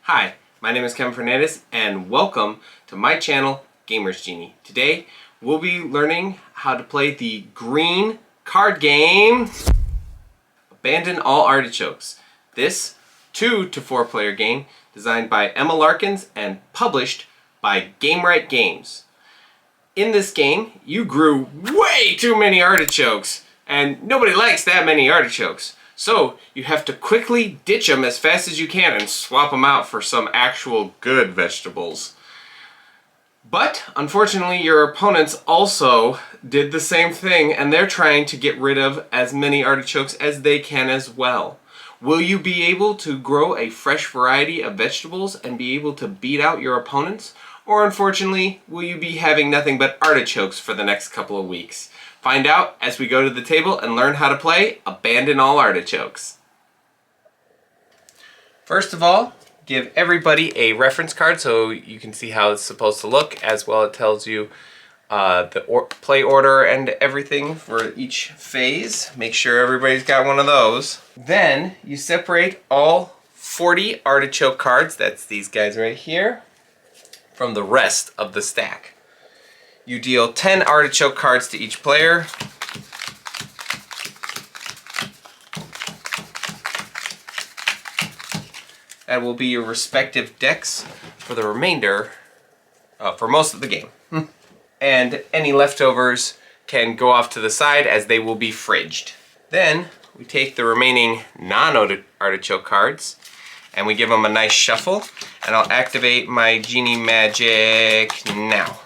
Hi, my name is Kevin Fernandez and welcome to my channel, Gamers Genie. Today we'll be learning how to play the green card game, Abandon All Artichokes. This 2 to 4 player game designed by Emma Larkins and published by Gamewright Games. In this game, you grew way too many artichokes and nobody likes that many artichokes. So you have to quickly ditch them as fast as you can and swap them out for some actual good vegetables. But unfortunately your opponents also did the same thing and they're trying to get rid of as many artichokes as they can as well. Will you be able to grow a fresh variety of vegetables and be able to beat out your opponents? Or unfortunately, will you be having nothing but artichokes for the next couple of weeks? Find out as we go to the table and learn how to play Abandon All Artichokes. First of all, give everybody a reference card so you can see how it's supposed to look, as well it tells you the play order and everything for each phase. Make sure everybody's got one of those. Then you separate all 40 artichoke cards, that's these guys right here, from the rest of the stack. You deal 10 artichoke cards to each player. That will be your respective decks for the remainder, for most of the game. And any leftovers can go off to the side as they will be fridged. Then we take the remaining non-artichoke cards and we give them a nice shuffle, and I'll activate my Genie magic now.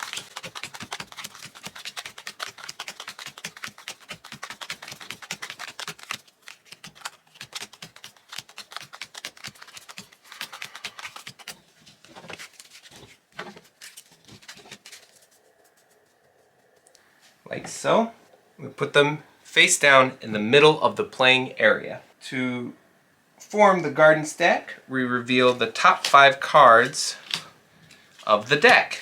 Like so. We put them face down in the middle of the playing area. To form the garden stack, we reveal the top 5 cards of the deck.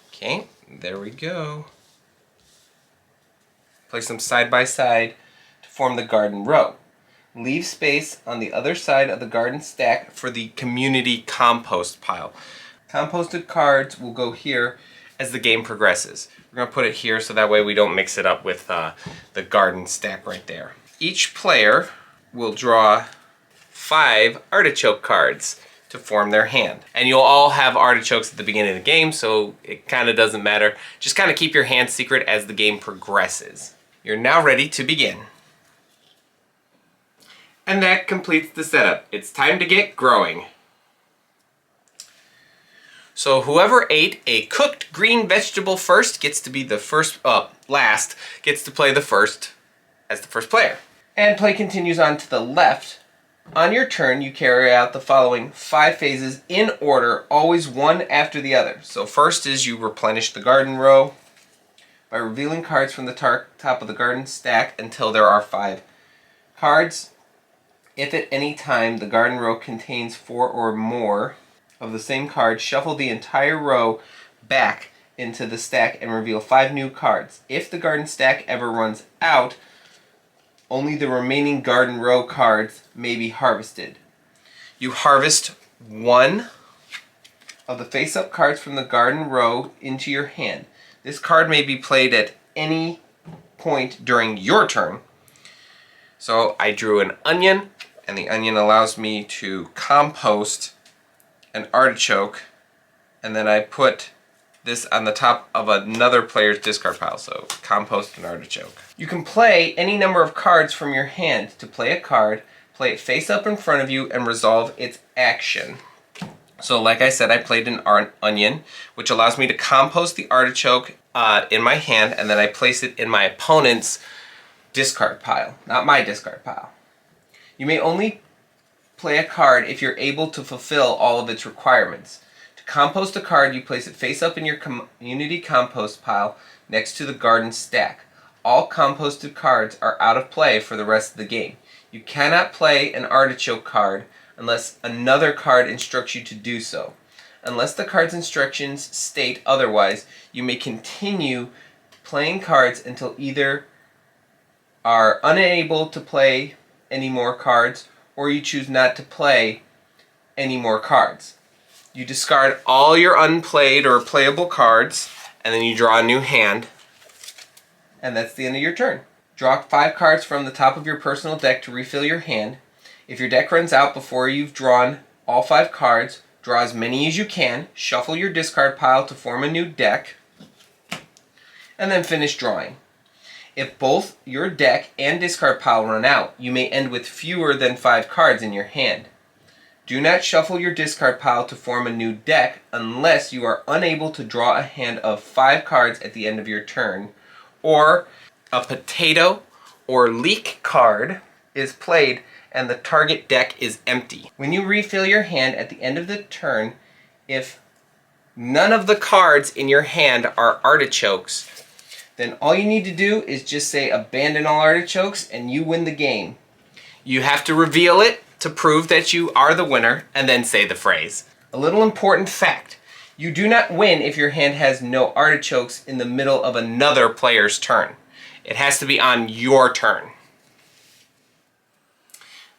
Okay, there we go. Place them side by side to form the garden row. Leave space on the other side of the garden stack for the community compost pile. Composted cards will go here as the game progresses. We're going to put it here so that way we don't mix it up with the garden stack right there. Each player will draw 5 artichoke cards to form their hand. And you'll all have artichokes at the beginning of the game, so it kind of doesn't matter. Just kind of keep your hand secret as the game progresses. You're now ready to begin. And that completes the setup. It's time to get growing. So whoever ate a cooked green vegetable first gets to be the last, gets to play the first as the first player. And play continues on to the left. On your turn, you carry out the following 5 phases in order, always one after the other. So first is you replenish the garden row by revealing cards from the top of the garden stack until there are 5 cards. If at any time the garden row contains 4 or more of the same card, shuffle the entire row back into the stack and reveal 5 new cards. If the garden stack ever runs out, only the remaining garden row cards may be harvested. You harvest 1 of the face-up cards from the garden row into your hand. This card may be played at any point during your turn. So I drew an onion, and the onion allows me to compost an artichoke, and then I put this on the top of another player's discard pile, so compost an artichoke. You can play any number of cards from your hand. To play a card, play it face up in front of you and resolve its action. So like I said, I played an onion, which allows me to compost the artichoke in my hand, and then I place it in my opponent's discard pile, not my discard pile. You may only play a card if you're able to fulfill all of its requirements. To compost a card, you place it face up in your community compost pile next to the garden stack. All composted cards are out of play for the rest of the game. You cannot play an artichoke card unless another card instructs you to do so. Unless the card's instructions state otherwise, you may continue playing cards until either are unable to play any more cards or you choose not to play any more cards. You discard all your unplayed or playable cards, and then you draw a new hand, and that's the end of your turn. Draw 5 cards from the top of your personal deck to refill your hand. If your deck runs out before you've drawn all 5 cards, draw as many as you can, shuffle your discard pile to form a new deck, and then finish drawing. If both your deck and discard pile run out, you may end with fewer than 5 cards in your hand. Do not shuffle your discard pile to form a new deck unless you are unable to draw a hand of 5 cards at the end of your turn, or a potato or leak card is played and the target deck is empty. When you refill your hand at the end of the turn, if none of the cards in your hand are artichokes, then all you need to do is just say abandon all artichokes and you win the game. You have to reveal it to prove that you are the winner, and then say the phrase. A little important fact: you do not win if your hand has no artichokes in the middle of another player's turn. It has to be on your turn.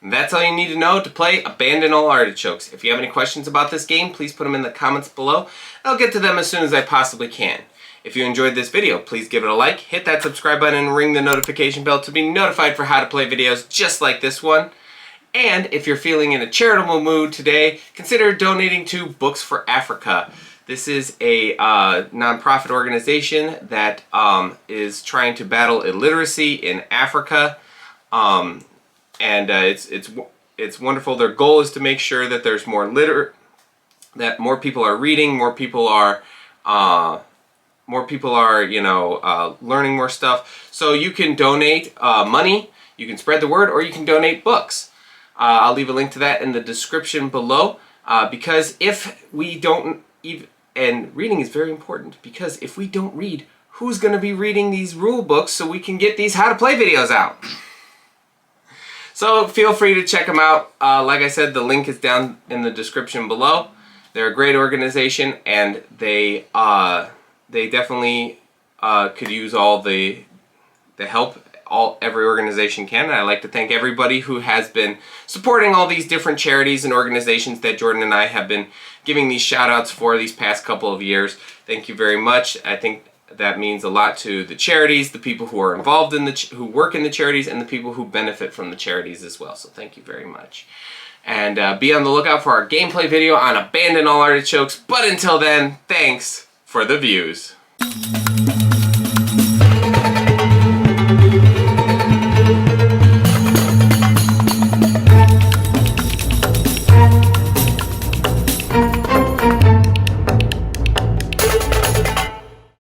And that's all you need to know to play Abandon All Artichokes. If you have any questions about this game, please put them in the comments below. I'll get to them as soon as I possibly can. If you enjoyed this video, please give it a like, hit that subscribe button, and ring the notification bell to be notified for how to play videos just like this one. And if you're feeling in a charitable mood today, consider donating to Books for Africa. This is a nonprofit organization that is trying to battle illiteracy in Africa, and it's wonderful. Their goal is to make sure that there's more that more people are reading, more people are learning more stuff. So you can donate money, you can spread the word, or you can donate books. I'll leave a link to that in the description below, because if we don't and reading is very important, because if we don't read, who's going to be reading these rule books so we can get these how to play videos out? So feel free to check them out. Like I said, the link is down in the description below. They're a great organization, and they definitely could use all the help every organization can. And I'd like to thank everybody who has been supporting all these different charities and organizations that Jordan and I have been giving these shout outs for these past couple of years. Thank you very much. I think that means a lot to the charities, the people who are involved in who work in the charities, and the people who benefit from the charities as well. So thank you very much. And be on the lookout for our gameplay video on Abandon All Artichokes. But until then, thanks for the views.